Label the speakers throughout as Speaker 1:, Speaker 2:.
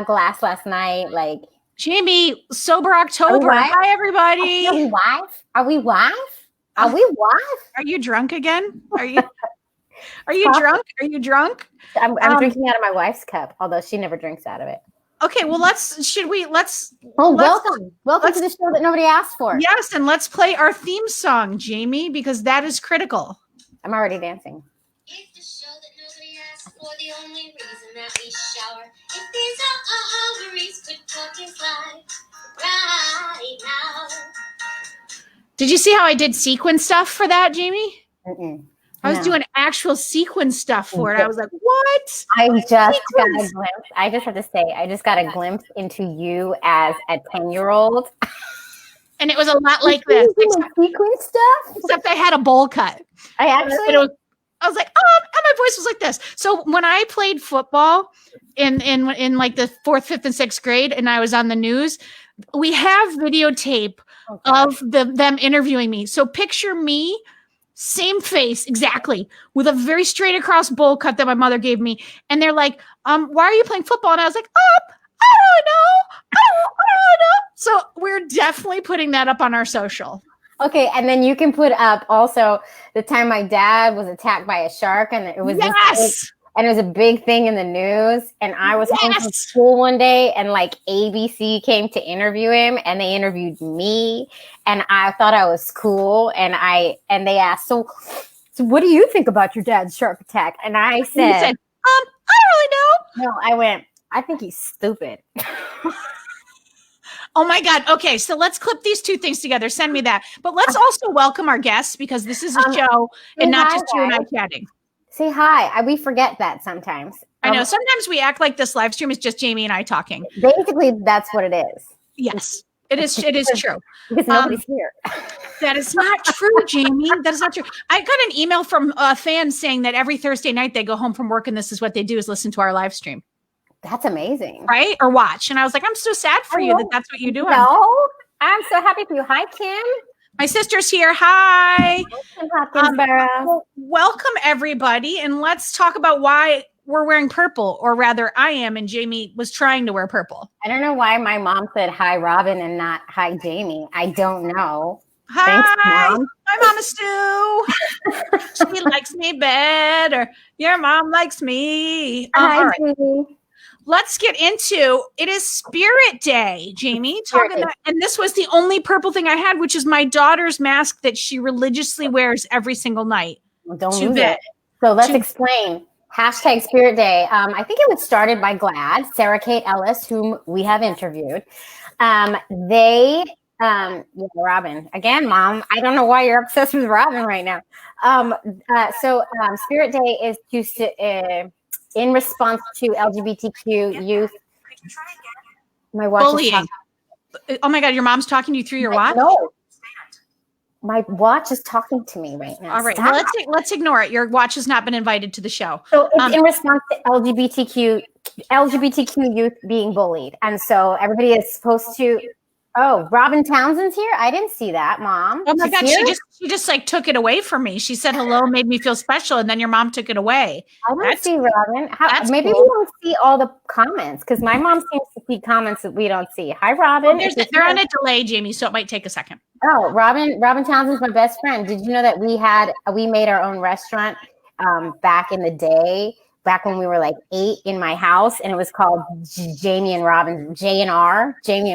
Speaker 1: glass last night. Like
Speaker 2: Jaimie, sober October. Hi, everybody.
Speaker 1: Are we wife? Are we wife? Are we wife?
Speaker 2: Are you drunk again? Are you drunk? Are you drunk?
Speaker 1: I'm drinking out of my wife's cup, although she never drinks out of it.
Speaker 2: Okay, well, welcome to
Speaker 1: the show that nobody asked for.
Speaker 2: Yes, and let's play our theme song, Jaimie, because that is critical.
Speaker 1: I'm already dancing.
Speaker 3: It's the show that nobody asked for, the only reason that we shower. If these ovaries could talk is live right now.
Speaker 2: Did you see how I did sequin stuff for that, Jaimie?
Speaker 1: Mm-mm.
Speaker 2: I was doing actual sequin stuff for it. I was like, what?
Speaker 1: I just got a glimpse. I just have to say, I just got a glimpse into you as a 10-year-old.
Speaker 2: And it was a lot like this.
Speaker 1: Sequin stuff?
Speaker 2: Except I had a bowl cut.
Speaker 1: I was like, oh,
Speaker 2: and my voice was like this. So when I played football in like the 4th, 5th, and 6th grade, and I was on the news, we have videotape of them interviewing me. So picture me, same face, exactly, with a very straight across bowl cut that my mother gave me. And they're like, why are you playing football? And I was like, I don't know. I don't know. So we're definitely putting that up on our social.
Speaker 1: Okay, and then you can put up also the time my dad was attacked by a shark, and it was and it was a big thing in the news. And I was home from school one day, and like ABC came to interview him, and they interviewed me, and I thought I was cool, and they asked, so what do you think about your dad's shark attack? And I said,
Speaker 2: I don't really know.
Speaker 1: No, I went, I think he's stupid.
Speaker 2: Oh my God. Okay. So let's clip these two things together. Send me that. But let's also welcome our guests, because this is a show and not just you and I chatting.
Speaker 1: Say hi. We forget that sometimes.
Speaker 2: I know. Sometimes we act like this live stream is just Jaimie and I talking.
Speaker 1: Basically, that's what it is.
Speaker 2: Yes, it is. It is true.
Speaker 1: Because nobody's here.
Speaker 2: That is not true, Jaimie. That is not true. I got an email from a fan saying that every Thursday night they go home from work and this is what they do, is listen to our live stream.
Speaker 1: That's amazing.
Speaker 2: Right? Or watch. And I was like, I'm so sad for you that that's what you do.
Speaker 1: No, I'm so happy for you. Hi, Kim.
Speaker 2: My sister's here. Hi.
Speaker 1: Welcome,
Speaker 2: everybody. And let's talk about why we're wearing purple, or rather I am, and Jaimie was trying to wear purple.
Speaker 1: I don't know why my mom said hi, Robin, and not hi, Jaimie. I don't know.
Speaker 2: Hi.
Speaker 1: Thanks, Mom.
Speaker 2: My mama Stu. She likes me better. Your mom likes me.
Speaker 1: Hi,
Speaker 2: all right.
Speaker 1: Jaimie.
Speaker 2: Let's get into it. Is Spirit Day, Jaimie. And this was the only purple thing I had, which is my daughter's mask that she religiously wears every single night.
Speaker 1: Well, don't lose it. So let's explain. Hashtag Spirit Day. I think it was started by GLAAD, Sarah Kate Ellis, whom we have interviewed. Robin. Again, Mom, I don't know why you're obsessed with Robin right now. Spirit Day is in response to LGBTQ youth. My watch
Speaker 2: bullying. Oh my God, your mom's talking to you through your watch?
Speaker 1: No. My watch is talking to me right now.
Speaker 2: All right, well, let's ignore it. Your watch has not been invited to the show.
Speaker 1: So it's in response to LGBTQ youth being bullied. And so everybody is supposed to. Oh, Robin Townsend's here? I didn't see that, Mom.
Speaker 2: Oh my God, she just like took it away from me. She said hello, made me feel special, and then your mom took it away.
Speaker 1: I don't see Robin. Maybe cool. We don't see all the comments, because my mom seems to see comments that we don't see. Hi, Robin.
Speaker 2: They're on a delay, Jaimie, so it might take a second.
Speaker 1: Oh, Robin Townsend's my best friend. Did you know that we made our own restaurant back in the day? Back when we were like 8 in my house, and it was called Jaimie and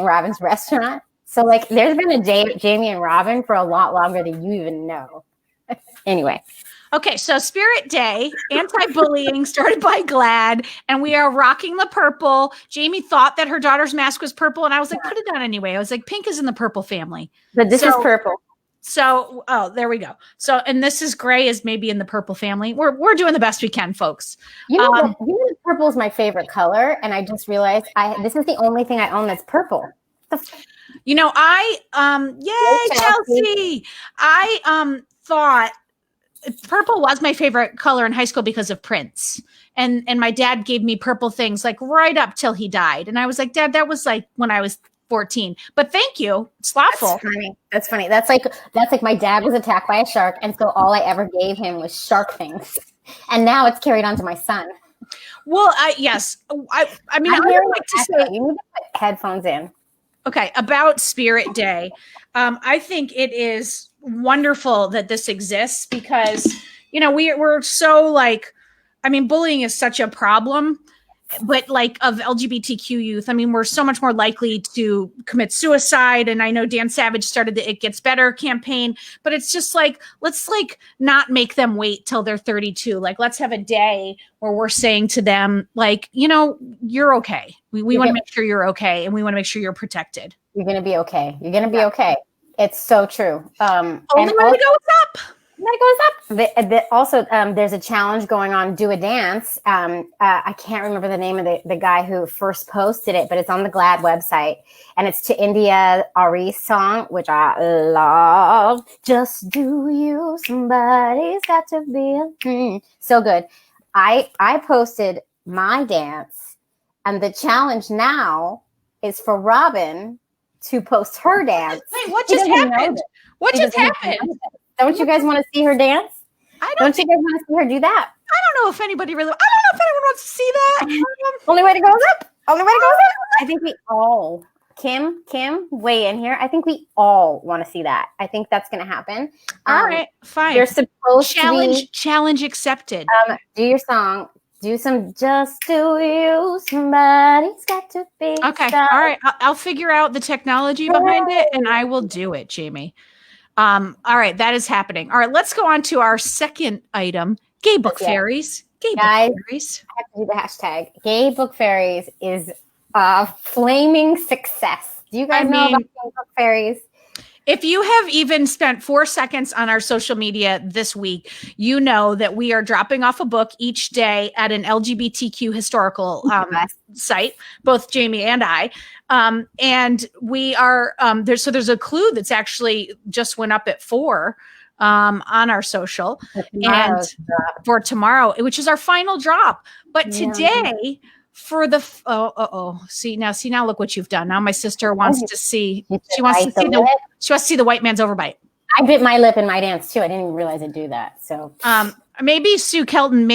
Speaker 1: Robin's Restaurant. So like there's been a Jaimie and Robin for a lot longer than you even know. Anyway.
Speaker 2: Okay, so Spirit Day, anti-bullying, started by GLAAD, and we are rocking the purple. Jaimie thought that her daughter's mask was purple, and I was like, put it on anyway. I was like, pink is in the purple family.
Speaker 1: But this is purple.
Speaker 2: So, there we go. So, and this is gray is maybe in the purple family. We're doing the best we can, folks.
Speaker 1: Purple is my favorite color, and I just realized this is the only thing I own that's purple.
Speaker 2: Yay, Chelsea! I thought purple was my favorite color in high school because of Prince, and my dad gave me purple things like right up till he died, and I was like, Dad, that was like when I was 14. But thank you. It's thoughtful.
Speaker 1: That's funny. That's like my dad was attacked by a shark, and so all I ever gave him was shark things. And now it's carried on to my son.
Speaker 2: Well, yes. I mean, I would like to say,
Speaker 1: you need to put headphones in.
Speaker 2: okay, about Spirit Day. I think it is wonderful that this exists because, we're so like, I mean, bullying is such a problem, but like of LGBTQ youth, I mean, we're so much more likely to commit suicide. And I know Dan Savage started the It Gets Better campaign, but it's just like, let's like not make them wait till they're 32. Like, let's have a day where we're saying to them, like, you're okay. We want to make sure you're okay. And we want to make sure you're protected.
Speaker 1: You're going to be okay. You're going to be okay. It's so true.
Speaker 2: Only when it goes up.
Speaker 1: That goes up. Also, there's a challenge going on, Do a Dance. I can't remember the name of the guy who first posted it, but it's on the GLAAD website. And it's to India Ari's song, which I love. Just do you, somebody's got to be. So good. I posted my dance, and the challenge now is for Robin to post her dance.
Speaker 2: Wait, what just happened? What just happened?
Speaker 1: Don't you guys want to see her dance? Don't you guys want to see her do that?
Speaker 2: I don't know if anybody really. I don't know if anyone wants to see that.
Speaker 1: Only way to go up. Only way to go up. I think we all. Kim, weigh in here. I think we all want to see that. I think that's going to happen.
Speaker 2: All right, fine.
Speaker 1: You're supposed to
Speaker 2: challenge accepted.
Speaker 1: Do your song. Do some Just Do You. Somebody's got to be.
Speaker 2: Okay. All right. I'll figure out the technology behind it, and I will do it, Jaimie. All right, that is happening. All right, let's go on to our second item, Gay Book Fairies. Gay Book Fairies.
Speaker 1: I have to do the hashtag. Gay Book Fairies is a flaming success. Do you guys know about Gay Book Fairies?
Speaker 2: If you have even spent 4 seconds on our social media this week, you know that we are dropping off a book each day at an LGBTQ historical site, both Jaimie and I. And we are there's a clue that's actually just went up at 4 on our social and for tomorrow, which is our final drop. But today for the see now look what you've done. Now my sister wants to see she wants to see the white man's overbite.
Speaker 1: I bit my lip in my dance too. I didn't even realize I'd do that. So
Speaker 2: maybe Sue Kelton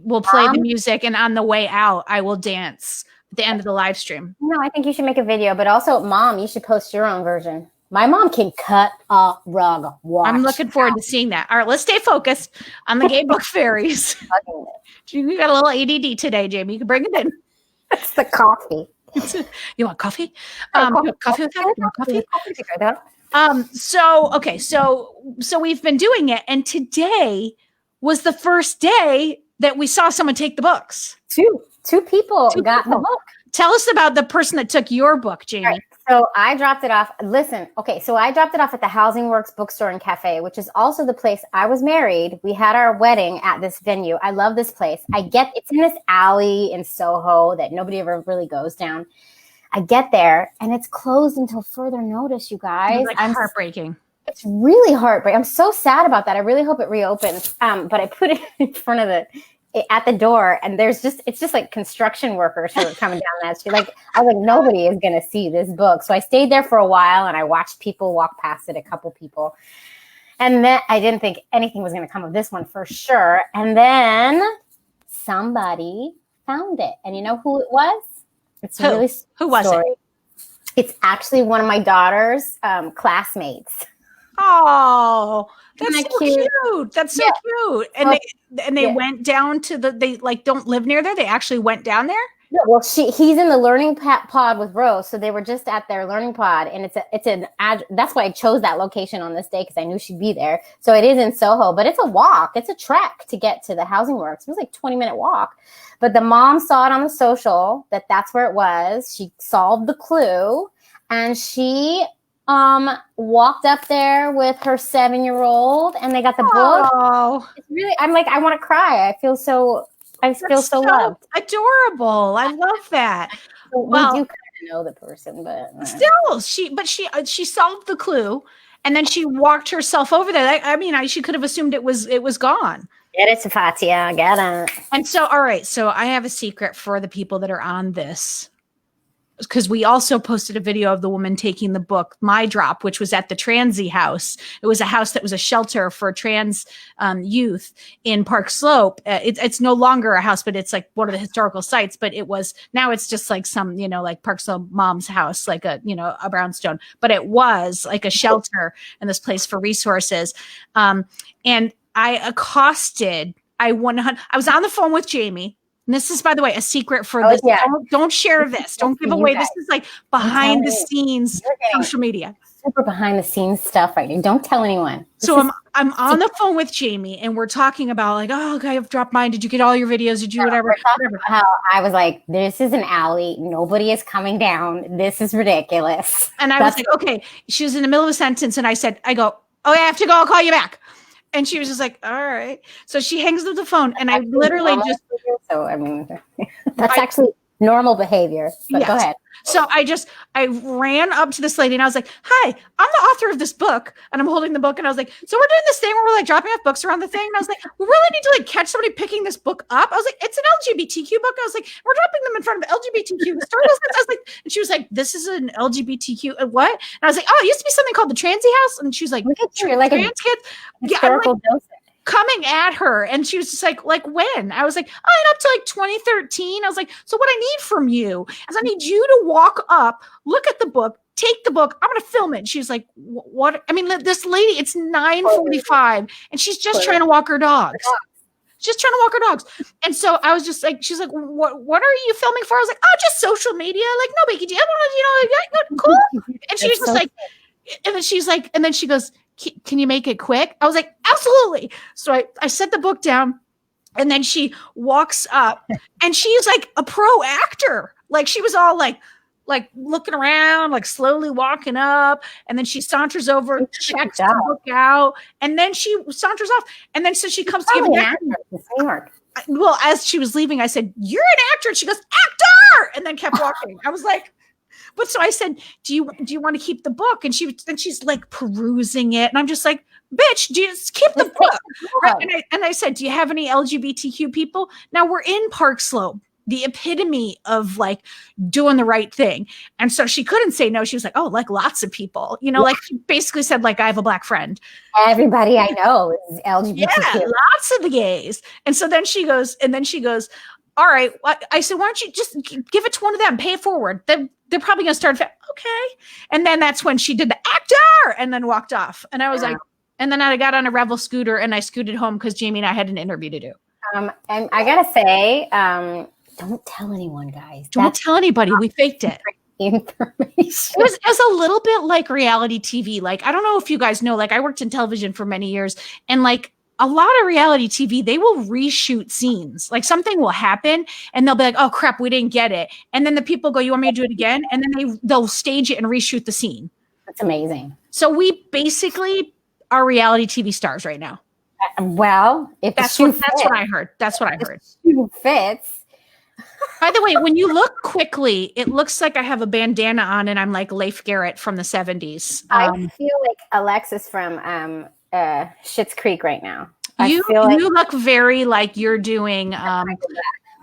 Speaker 2: will play the music, and on the way out I will dance at the end of the live stream.
Speaker 1: No, I think you should make a video, but also, Mom, you should post your own version. My mom can cut a rug.
Speaker 2: I'm looking forward to seeing that. All right, let's stay focused on the Gay Book Fairies. You got a little ADD today, Jaimie. You can bring it in.
Speaker 1: It's the coffee.
Speaker 2: You want coffee? Coffee with that? You want coffee? So we've been doing it, and today was the first day that we saw someone take the books.
Speaker 1: Two people got the book.
Speaker 2: Tell us about the person that took your book, Jaimie.
Speaker 1: Right. So I dropped it off. Listen, okay. So I dropped it off at the Housing Works Bookstore and Cafe, which is also the place I was married. We had our wedding at this venue. I love this place. It's in this alley in Soho that nobody ever really goes down. I get there and it's closed until further notice, you guys.
Speaker 2: It's heartbreaking.
Speaker 1: It's really heartbreaking. I'm so sad about that. I really hope it reopens. But I put it in front of at the door, and it's just like construction workers who are coming down that street. Like, I was like, nobody is going to see this book. So I stayed there for a while, and I watched people walk past it, a couple people. And then I didn't think anything was going to come of this one for sure. And then somebody found it. And you know who it was? It's a really
Speaker 2: who was
Speaker 1: story.
Speaker 2: it?
Speaker 1: It's actually one of my daughter's classmates.
Speaker 2: Oh, that's so cute. That's so cute. And they went down to they don't live near there. They actually went down there.
Speaker 1: Yeah, well, he's in the learning pod with Rose, so they were just at their learning pod, and that's why I chose that location on this day, because I knew she'd be there. So it is in Soho, but it's a walk. It's a trek to get to the Housing Works. It was like 20-minute walk, but the mom saw it on the social that's where it was. She solved the clue, and she walked up there with her 7-year-old, and they got the book.
Speaker 2: Oh,
Speaker 1: it's really, I'm like, I want to cry. I feel so loved.
Speaker 2: Adorable. I love that.
Speaker 1: So we do kind of know the person, but
Speaker 2: still, she solved the clue, and then she walked herself over there. I mean, she could have assumed it was gone.
Speaker 1: Get it, Safatia. Get it.
Speaker 2: And so, all right. So I have a secret for the people that are on this because we also posted a video of the woman taking the book My Drop, which was at the Transy house. It was a house that was a shelter for trans youth in Park Slope. It's no longer a house, but it's like one of the historical sites. But now it's just like some, like Park Slope mom's house, like a brownstone. But it was like a shelter and this place for resources. And I accosted. I was on the phone with Jaimie. And this is, by the way, a secret for this. Yeah. Don't share this. Don't give away. This is like behind the scenes social media.
Speaker 1: Super behind the scenes stuff right now. Don't tell anyone.
Speaker 2: So I'm on the phone with Jaimie, and we're talking about like, oh, okay, I've dropped mine. Did you get all your videos? Did you whatever?
Speaker 1: How I was like, this is an alley. Nobody is coming down. This is ridiculous.
Speaker 2: And I was like, okay. She was in the middle of a sentence, and I go, oh, I have to go. I'll call you back. And she was just like, all right. So she hangs up the phone, and I literally just.
Speaker 1: So, I mean, that's actually normal behavior. But go ahead.
Speaker 2: So I ran up to this lady, and I was like, hi, I'm the author of this book. And I'm holding the book, and I was like, so we're doing this thing where we're like dropping off books around the thing. And I was like, we really need to like catch somebody picking this book up. I was like, it's an LGBTQ book. I was like, we're dropping them in front of LGBTQ historical sites. I was like, and she was like, this is an LGBTQ what? And I was like, oh, it used to be something called the Transy House. And she was like,
Speaker 1: you're like
Speaker 2: trans kids.
Speaker 1: Historical docent.
Speaker 2: Coming at her, and she was just like when? I was like, up to like 2013. I was like, so what I need from you is I need you to walk up, look at the book, take the book. I'm going to film it. And she was like, what? I mean, this lady, it's 9:45, and she's just trying to walk her dogs. Just trying to walk her dogs. And so I was just like, she's like, what are you filming for? I was like, oh, just social media. Like, no big deal. Cool. And she was just like, and then she's like, and then she goes, can you make it quick? I was like, absolutely. So I set the book down, and then she walks up, and she's like a pro actor. Like she was all like looking around, like slowly walking up. And then she saunters over, checks the book out. And then she saunters off. And then so she comes to give me
Speaker 1: New York.
Speaker 2: Well, as she was leaving, I said, you're an actor. And she goes, actor. And then kept walking. I was like, but so I said, do you want to keep the book? And she's like perusing it. And I'm just like, bitch, just keep the book. Right? And I said, do you have any LGBTQ people? Now we're in Park Slope, the epitome of like doing the right thing. And so she couldn't say no. She was like, oh, like lots of people, like she basically said, like, I have a black friend.
Speaker 1: Everybody I know is LGBTQ.
Speaker 2: Yeah, lots of the gays. And so then she goes, all right. I said, why don't you just give it to one of them, pay it forward. They're probably going to start. Okay. And then that's when she did the actor and then walked off. And I was like, and then I got on a Revel scooter and I scooted home because Jaimie and I had an interview to do.
Speaker 1: And I got to say, don't tell anyone, guys.
Speaker 2: Don't tell anybody. We faked it.
Speaker 1: Information.
Speaker 2: It was a little bit like reality TV. Like, I don't know if you guys know, like I worked in television for many years, and like a lot of reality TV, they will reshoot scenes. Like something will happen and they'll be like, oh crap, we didn't get it. And then the people go, you want me to do it again? And then they'll stage it and reshoot the scene.
Speaker 1: That's amazing.
Speaker 2: So we basically are reality TV stars right now.
Speaker 1: Well, if
Speaker 2: that's what I heard. That's what I heard.
Speaker 1: Shoe fits.
Speaker 2: By the way, when you look quickly, it looks like I have a bandana on and I'm like Leif Garrett from the 70s.
Speaker 1: I feel like Alexis from Schitt's Creek right now.
Speaker 2: You look very like you're doing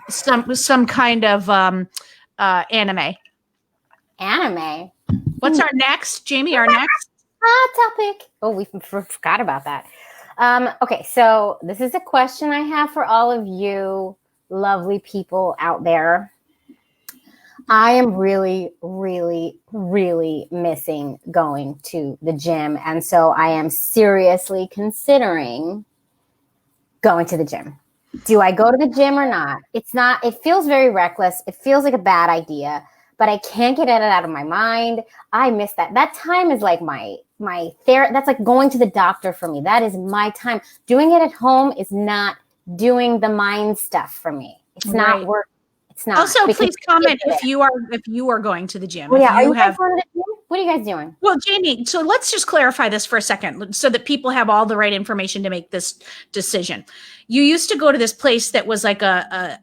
Speaker 2: some kind of anime.
Speaker 1: Anime.
Speaker 2: What's our next, Jaimie? Our next
Speaker 1: topic. Oh, we forgot about that. Okay, so this is a question I have for all of you lovely people out there. I am really, really, really missing going to the gym. And so I am seriously considering going to the gym. Do I go to the gym or not? It feels very reckless. It feels like a bad idea, but I can't get it out of my mind. I miss that. That time is like my therapy. That's like going to the doctor for me. That is my time. Doing it at home is not doing the mind stuff for me. It's not work. It's not.
Speaker 2: Also, please comment if you are going to the gym.
Speaker 1: Well, yeah, are you guys going to the gym? What are you guys doing?
Speaker 2: Well, Jaimie, so let's just clarify this for a second so that people have all the right information to make this decision. You used to go to this place that was like a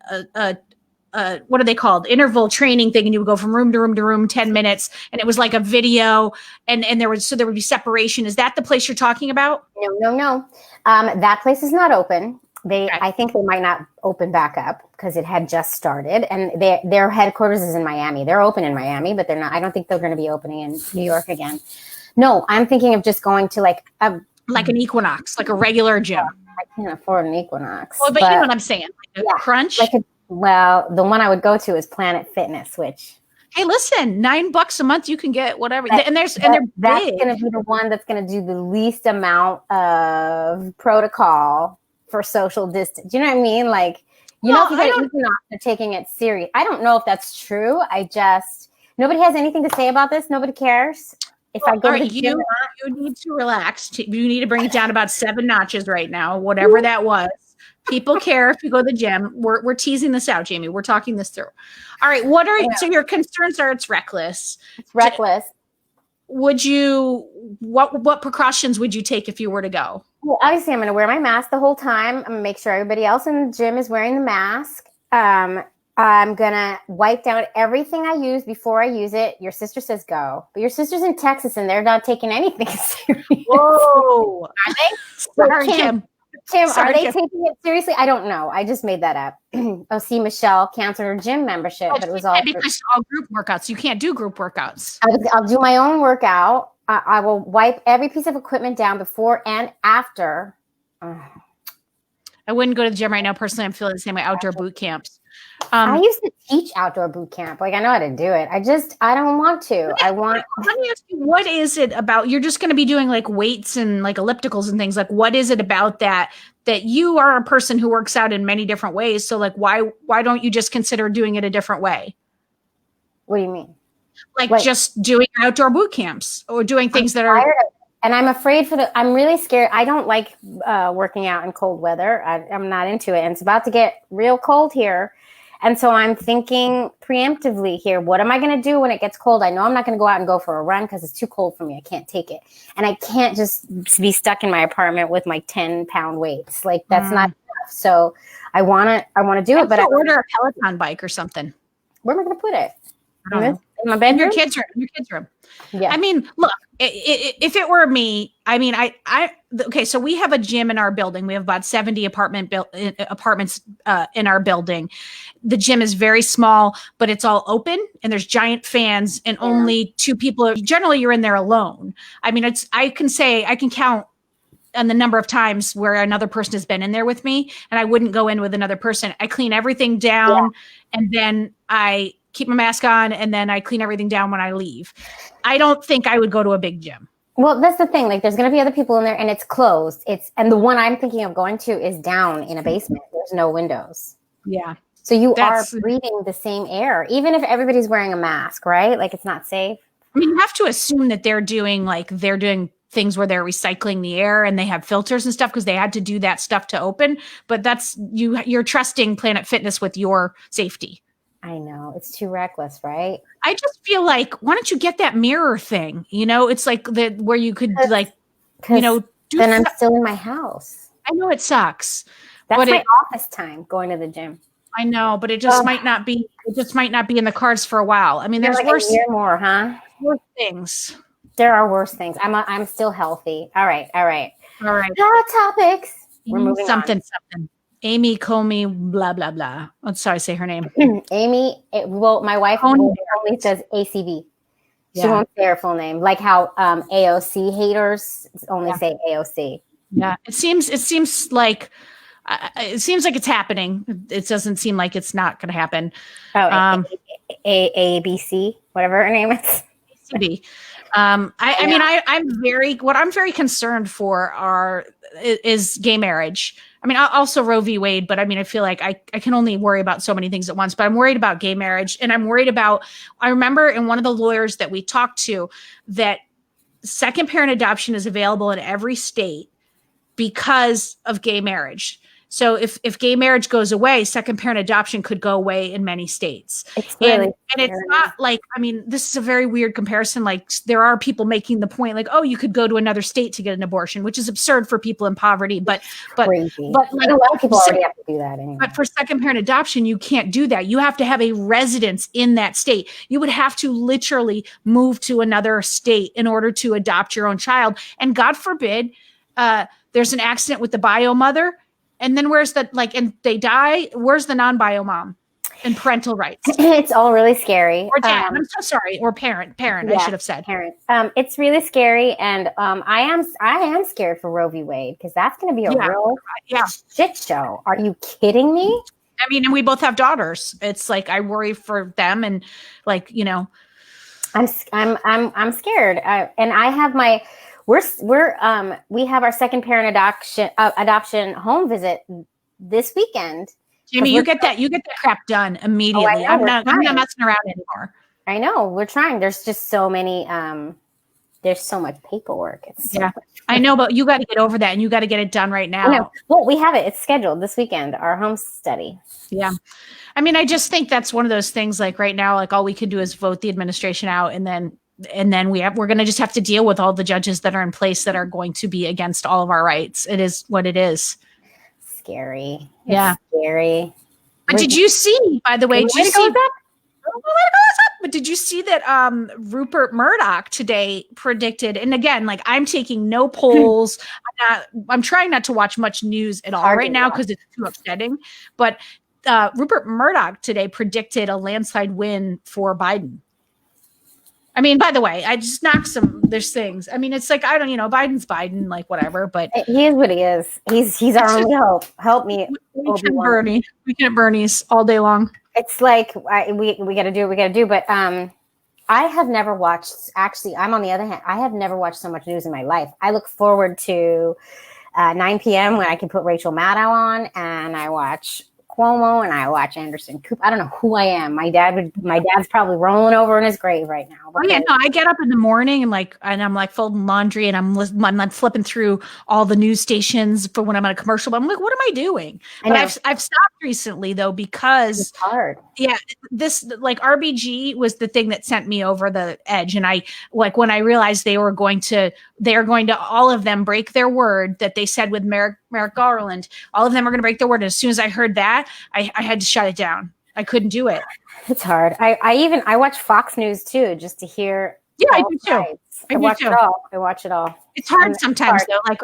Speaker 2: what are they called? Interval training thing, and you would go from room to room to room, 10 minutes, and it was like a video, and there would be separation. Is that the place you're talking about?
Speaker 1: No. That place is not open. I think they might not open back up because it had just started, and their headquarters is in Miami. They're open in Miami, but they're not. I don't think they're going to be opening in New York again. No, I'm thinking of just going to like an
Speaker 2: Equinox, like a regular gym.
Speaker 1: I can't afford an Equinox.
Speaker 2: Well, but you know what I'm saying, like a Crunch.
Speaker 1: Well, the one I would go to is Planet Fitness, which.
Speaker 2: Hey, listen, $9 a month, you can get whatever. They're
Speaker 1: that's
Speaker 2: big.
Speaker 1: going to be the one that's going to do the least amount of protocol for social distance. You know what I mean? Like, if you go to Equinox, they're taking it serious. I don't know if that's true. Nobody has anything to say about this. Nobody cares. If I go to the gym,
Speaker 2: you need to relax. You need to bring it down about 7 notches right now, whatever that was. People care if you go to the gym. We're teasing this out, Jaimie. We're talking this through. All right. So your concerns are it's reckless.
Speaker 1: It's reckless.
Speaker 2: Would you, what precautions would you take if you were to go?
Speaker 1: Well, obviously I'm going to wear my mask the whole time. I'm going to make sure everybody else in the gym is wearing the mask. I'm going to wipe down everything I use before I use it. Your sister says go, but your sister's in Texas and they're not taking anything serious.
Speaker 2: Whoa.
Speaker 1: Are they?
Speaker 2: Sorry, Kim.
Speaker 1: Tim, are they taking it seriously? I don't know. I just made that up. See, Michelle canceled her gym membership, but it was all
Speaker 2: because all group workouts. You can't do group workouts.
Speaker 1: I'll do my own workout. I will wipe every piece of equipment down before and after.
Speaker 2: I wouldn't go to the gym right now. Personally, I'm feeling the same way. Outdoor boot camps.
Speaker 1: I used to teach outdoor boot camp. Like I know how to do it. I don't want to.
Speaker 2: Let me ask you, what is it about? You're just going to be doing like weights and like ellipticals and things. Like, what is it about that you are a person who works out in many different ways? So like, why don't you just consider doing it a different way?
Speaker 1: What do you mean?
Speaker 2: Like just doing outdoor boot camps or doing things that are.
Speaker 1: And I'm afraid I'm really scared. I don't like working out in cold weather. I'm not into it. And it's about to get real cold here. And so I'm thinking preemptively here, what am I going to do when it gets cold? I know I'm not going to go out and go for a run because it's too cold for me. I can't take it. And I can't just be stuck in my apartment with my 10-pound weights. Like that's not enough. So I want to do it, but I
Speaker 2: order a Peloton bike or something.
Speaker 1: Where am I going to put it?
Speaker 2: I don't know.
Speaker 1: In my bedroom?
Speaker 2: In your kids' room.
Speaker 1: Yeah.
Speaker 2: I mean, look, if it were me, I mean, okay, so we have a gym in our building. We have about 70 apartments in our building. The gym is very small, but it's all open and there's giant fans and only 2 people. Generally, you're in there alone. I mean, I can count on the number of times where another person has been in there with me and I wouldn't go in with another person. I clean everything down and then I keep my mask on and then I clean everything down when I leave. I don't think I would go to a big gym.
Speaker 1: Well, that's the thing. Like there's going to be other people in there and it's closed. And the one I'm thinking of going to is down in a basement. There's no windows.
Speaker 2: Yeah.
Speaker 1: So you are breathing the same air, even if everybody's wearing a mask, right? Like it's not safe.
Speaker 2: I mean, you have to assume that they're doing things where they're recycling the air and they have filters and stuff because they had to do that stuff to open. But that's you're trusting Planet Fitness with your safety.
Speaker 1: I know it's too reckless, right?
Speaker 2: I just feel like, why don't you get that mirror thing? You know, it's like where you could
Speaker 1: then I'm still in my house.
Speaker 2: I know it sucks.
Speaker 1: That's my office time going to the gym.
Speaker 2: I know, but it just might not be. It just might not be in the cards for a while. I mean, there's
Speaker 1: like
Speaker 2: worse.
Speaker 1: A year more, huh?
Speaker 2: Worse things.
Speaker 1: There are worse things. I'm still healthy. All right. Hot topics. We're moving
Speaker 2: something. Amy Coney, blah blah blah. I'm sorry, say her name.
Speaker 1: Amy. My wife only says ACV. She won't say her full name, like how AOC haters only say AOC.
Speaker 2: Yeah, it seems like it's happening. It doesn't seem like it's not going to happen.
Speaker 1: Oh, ABC, whatever her name is.
Speaker 2: ACB. What I'm very concerned for is gay marriage. I mean, also Roe v. Wade, but I mean, I feel like I can only worry about so many things at once, but I'm worried about gay marriage. And I'm worried I remember in one of the lawyers that we talked to that second parent adoption is available in every state because of gay marriage. So if gay marriage goes away, second parent adoption could go away in many states.
Speaker 1: It's really
Speaker 2: and it's not like, I mean, this is a very weird comparison. Like there are people making the point like, oh, you could go to another state to get an abortion, which is absurd for people in poverty. But
Speaker 1: crazy.
Speaker 2: But like
Speaker 1: a lot of people already have to do that anyway.
Speaker 2: But for second parent adoption, you can't do that. You have to have a residence in that state. You would have to literally move to another state in order to adopt your own child. And God forbid, there's an accident with the bio mother. And then where's the and they die? Where's the non-bio mom and parental rights?
Speaker 1: It's all really scary.
Speaker 2: Or dad. I'm so sorry. Or parent.
Speaker 1: Yeah,
Speaker 2: I should have said.
Speaker 1: Parent. It's really scary, and I am scared for Roe v. Wade because that's going to be a real shit show. Are you kidding me?
Speaker 2: I mean, and we both have daughters. It's like I worry for them, and I'm
Speaker 1: scared. And I have my we have our second parent adoption home visit this weekend.
Speaker 2: Jaimie, you get that crap done immediately. I'm not messing around anymore.
Speaker 1: I know, we're trying. There's just so many there's so much paperwork.
Speaker 2: I know, but you got to get over that and you got to get it done right now.
Speaker 1: No. Well, we have it. It's scheduled this weekend, our home study.
Speaker 2: Yeah. I mean, I just think that's one of those things like right now, like all we can do is vote the administration out and then we're going to just have to deal with all the judges that are in place that are going to be against all of our rights. It is what it is.
Speaker 1: Scary.
Speaker 2: Yeah.
Speaker 1: It's scary.
Speaker 2: But did you see, by the way, but did you see that Rupert Murdoch today predicted, and again, like I'm taking no polls. I'm trying not to watch much news at all right now because it's too upsetting. But Rupert Murdoch today predicted a landslide win for Biden. I mean, by the way, I just knocked there's things. I mean, it's like, Biden's Biden, like whatever, but
Speaker 1: he is what he is. He's our only hope. Help me.
Speaker 2: We can at Bernie's all day long.
Speaker 1: It's like, we got to do what we got to do. But I have never watched, actually, I'm on the other hand, I have never watched so much news in my life. I look forward to 9 p.m. when I can put Rachel Maddow on and I watch Cuomo and I watch Anderson Cooper. I don't know who I am. My dad's probably rolling over in his grave right now.
Speaker 2: Oh yeah, no, I get up in the morning and I'm like folding laundry and I'm flipping through all the news stations for when I'm on a commercial. But I'm like, what am I doing? But I've stopped recently though because
Speaker 1: it's hard.
Speaker 2: Yeah, this like RBG was the thing that sent me over the edge, and I like when I realized they are going to all of them break their word that they said with Merrick Garland. All of them are going to break their word. And as soon as I heard that, I had to shut it down. I couldn't do it.
Speaker 1: It's hard. I watch Fox News too, just to hear.
Speaker 2: Yeah, I do too.
Speaker 1: I watch it all.
Speaker 2: It's hard sometimes though. Like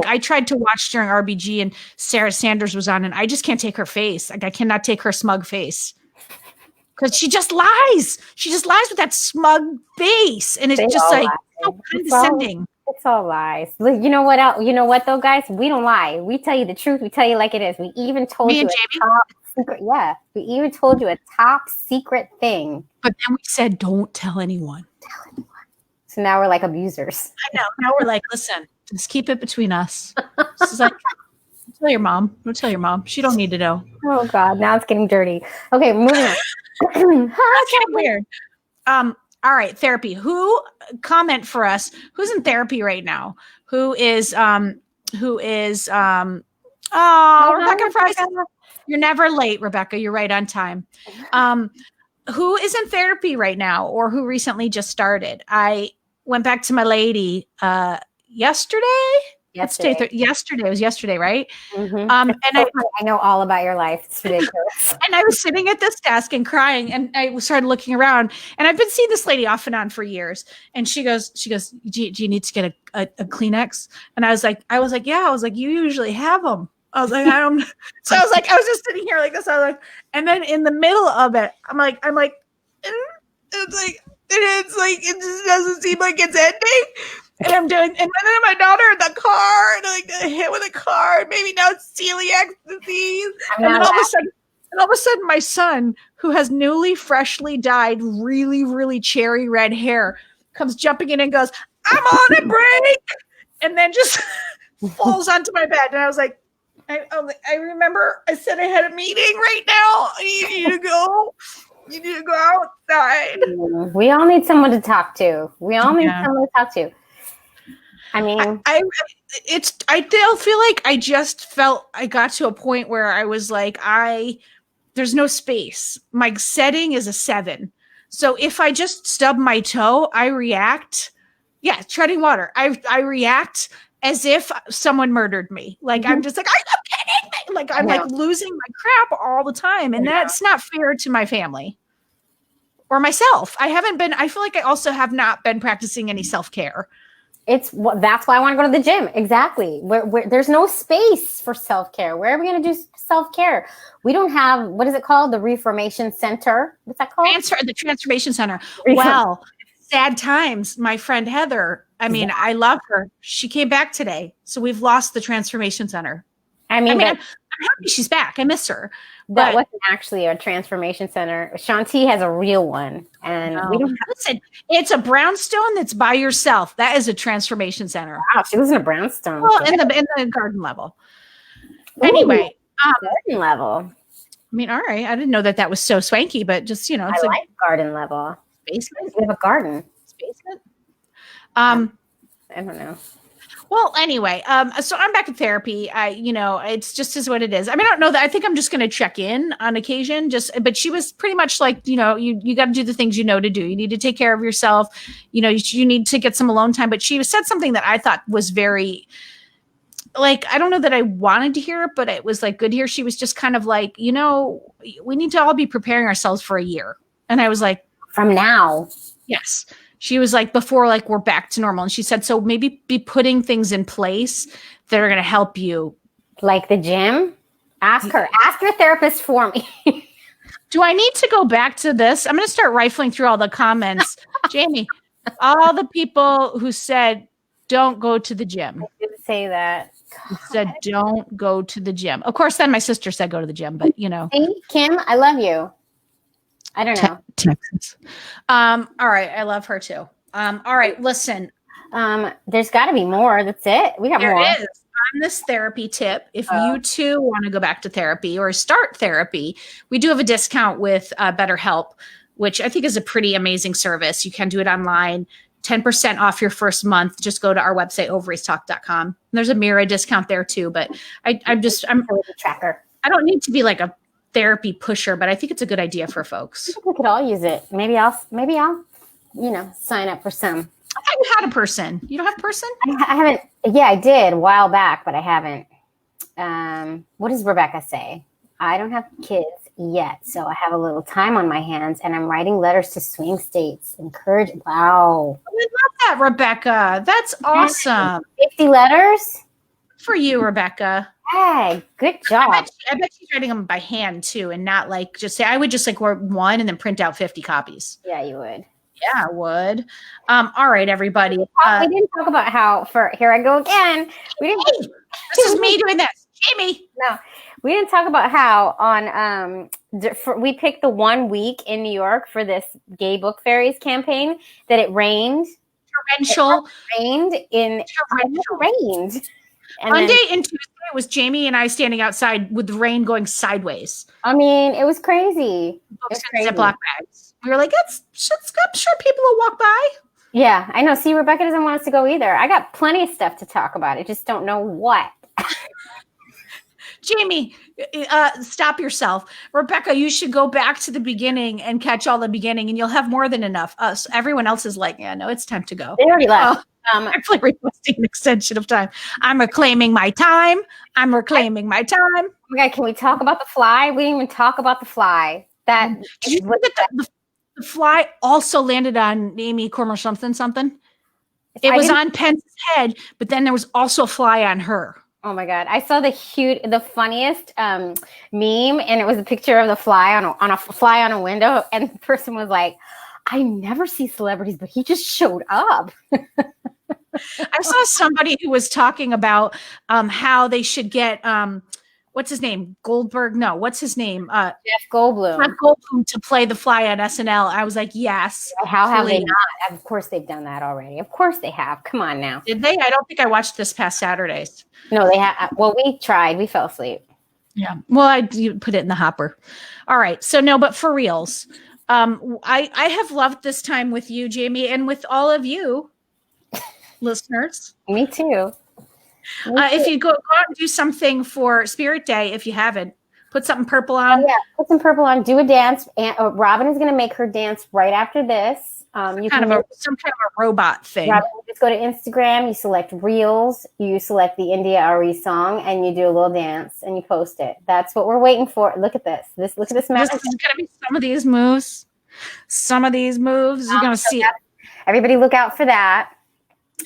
Speaker 2: I tried to watch during RBG and Sarah Sanders was on, and I just can't take her face. Like I cannot take her smug face because she just lies. She just lies with that smug face, and it's just like so condescending.
Speaker 1: It's all lies. You know what else? You know what though, guys? We don't lie. We tell you the truth. We tell you like it is. We even told you a top secret. Yeah, we even told you a top secret thing.
Speaker 2: But then we said, "Don't tell anyone."
Speaker 1: So now we're like abusers.
Speaker 2: I know. Now we're like, listen, just keep it between us. This is like, don't tell your mom. Don't tell your mom. She don't need to know.
Speaker 1: Oh God, now it's getting dirty. Okay, moving on.
Speaker 2: That's kind of weird. All right, therapy. Who comment for us? Who's in therapy right now? Rebecca Fries. You're never late, Rebecca. You're right on time. Who is in therapy right now or who recently just started? I went back to my lady yesterday. Yesterday. It was yesterday, right?
Speaker 1: Mm-hmm. And I know all about your life. It's ridiculous.
Speaker 2: And I was sitting at this desk and crying, and I started looking around. And I've been seeing this lady off and on for years. And she goes, do you need to get a Kleenex? And I was like, yeah. I was like, you usually have them. I was like, I don't. So I was just sitting here like this. I was like, and then in the middle of it, I'm like, it just doesn't seem like it's ending. And I'm doing, and then my daughter in the car, and I got hit with a car. And maybe now it's celiac disease. And then all of a sudden, my son, who has newly, freshly dyed, really, really cherry red hair, comes jumping in and goes, "I'm on a break," and then just falls onto my bed. And I was like, I remember I said I had a meeting right now. I need you to go. You need to go outside.
Speaker 1: We all need someone to talk to. I mean,
Speaker 2: I still feel like I got to a point where I was like, there's no space. My setting is a 7. So if I just stub my toe, I react. Yeah, treading water. I react as if someone murdered me. Like, I'm just like, are you kidding me? Like, I'm like losing my crap all the time. And that's not fair to my family or myself. I feel like I also have not been practicing any self-care.
Speaker 1: That's why I want to go to the gym. Exactly. Where there's no space for self-care. Where are we going to do self-care? We don't have, what is it called? The Reformation Center. What's that called?
Speaker 2: The Transformation Center. Well, sad times. My friend Heather, I love her. She came back today. So we've lost the Transformation Center. I'm happy she's back. I miss her.
Speaker 1: That wasn't actually a transformation center. Shanti has a real one. And we don't
Speaker 2: listen, it's a brownstone that's by yourself. That is a transformation center.
Speaker 1: Wow, she lives in a brownstone.
Speaker 2: Well, in the garden level. Anyway.
Speaker 1: Garden level.
Speaker 2: All right. I didn't know that was so swanky, but just, it's
Speaker 1: I like garden level.
Speaker 2: Basement?
Speaker 1: We have a garden.
Speaker 2: Basement?
Speaker 1: I don't know.
Speaker 2: Well, anyway, so I'm back in therapy. It's just is what it is. I don't know that. I think I'm just going to check in on occasion. But she was pretty much like, you got to do the things you know to do. You need to take care of yourself. You need to get some alone time. But she said something that I thought was very, like, I don't know that I wanted to hear it, but it was like good to hear. She was just kind of like, we need to all be preparing ourselves for a year. And I was like,
Speaker 1: from now.
Speaker 2: Yes. She was like, before, like, we're back to normal. And she said, so maybe be putting things in place that are going to help you.
Speaker 1: Like the gym? Ask your therapist for me.
Speaker 2: Do I need to go back to this? I'm going to start rifling through all the comments. Jaimie, all the people who said, don't go to the gym.
Speaker 1: I did say that.
Speaker 2: Said, don't go to the gym. Of course, then my sister said, go to the gym, but
Speaker 1: See, Kim, I love you. I don't know.
Speaker 2: Texas. All right. I love her too. All right. Listen.
Speaker 1: There's got to be more. That's it. We got more.
Speaker 2: There is. On this therapy tip, if you too want to go back to therapy or start therapy, we do have a discount with BetterHelp, which I think is a pretty amazing service. You can do it online. 10% off your first month. Just go to our website, ovariestalk.com. There's a Mira discount there too, but I'm
Speaker 1: a tracker.
Speaker 2: I don't need to be like a therapy pusher, but I think it's a good idea for folks.
Speaker 1: I think we could all use it. Maybe I'll sign up for some.
Speaker 2: I thought you had a person. You don't have a person?
Speaker 1: I haven't. Yeah, I did a while back, but I haven't. What does Rebecca say? I don't have kids yet, so I have a little time on my hands, and I'm writing letters to swing states. Wow.
Speaker 2: I love that, Rebecca. That's awesome.
Speaker 1: 50 letters?
Speaker 2: For you, Rebecca.
Speaker 1: Hey, good job.
Speaker 2: I bet she's writing them by hand too, and not like just say. I would just like write one and then print out 50 copies.
Speaker 1: Yeah, you would.
Speaker 2: Yeah, I would. All right, everybody.
Speaker 1: We didn't talk about how. Here I go again.
Speaker 2: This is me doing this, Jaimie.
Speaker 1: No, we didn't talk about how on we picked the 1 week in New York for this Gay Book Fairies campaign that it rained.
Speaker 2: Torrential.
Speaker 1: It rained. And
Speaker 2: Monday and Tuesday it was Jaimie and I standing outside with the rain going sideways.
Speaker 1: It was crazy.
Speaker 2: Books and Ziploc bags. We were like, I'm sure people will walk by.
Speaker 1: Yeah, I know. See, Rebecca doesn't want us to go either. I got plenty of stuff to talk about. I just don't know what.
Speaker 2: Jaimie, stop yourself. Rebecca, you should go back to the beginning and catch all the beginning, and you'll have more than enough. Everyone else is like, yeah, no, it's time to go.
Speaker 1: They already left.
Speaker 2: I'm requesting an extension of time. I'm reclaiming my time.
Speaker 1: Oh my God, can we talk about the fly? We didn't even talk about the fly.
Speaker 2: The fly also landed on Amy Cormer something. It was on Pence's head, but then there was also a fly on her.
Speaker 1: Oh my God. I saw the funniest meme, and it was a picture of the fly on a fly on a window, and the person was like, I never see celebrities, but he just showed up.
Speaker 2: I saw somebody who was talking about how they should get what's his name? Goldberg? No, what's his name?
Speaker 1: Jeff Goldblum.
Speaker 2: Jeff Goldblum to play the fly on SNL. I was like, yes.
Speaker 1: How have they not? Of course they've done that already. Of course they have. Come on now.
Speaker 2: Did they? I don't think I watched this past Saturdays.
Speaker 1: No, they have. Well, we tried. We fell asleep.
Speaker 2: Yeah. Well, you put it in the hopper. All right. So no, but for reals, I have loved this time with you, Jaimie, and with all of you listeners.
Speaker 1: Me too.
Speaker 2: If you go out and do something for Spirit Day, if you haven't, put something purple on.
Speaker 1: Oh, yeah, put some purple on. Do a dance. And Robin is going to make her dance right after this.
Speaker 2: Some kind of a robot thing.
Speaker 1: Robin, you just go to Instagram. You select Reels. You select the India Ari song, and you do a little dance, and you post it. That's what we're waiting for. Look at this. Look at this magic.
Speaker 2: This is going to be some of these moves. You're going to see.
Speaker 1: Everybody, look out for that.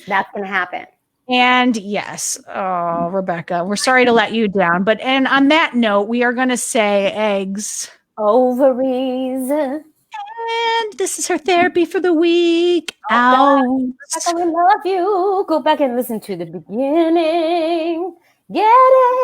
Speaker 1: That's going to happen.
Speaker 2: And yes, oh, Rebecca, we're sorry to let you down. But and on that note, we are going to say eggs.
Speaker 1: Ovaries.
Speaker 2: And this is her therapy for the week.
Speaker 1: Oh, Rebecca, we love you. Go back and listen to the beginning. Get it?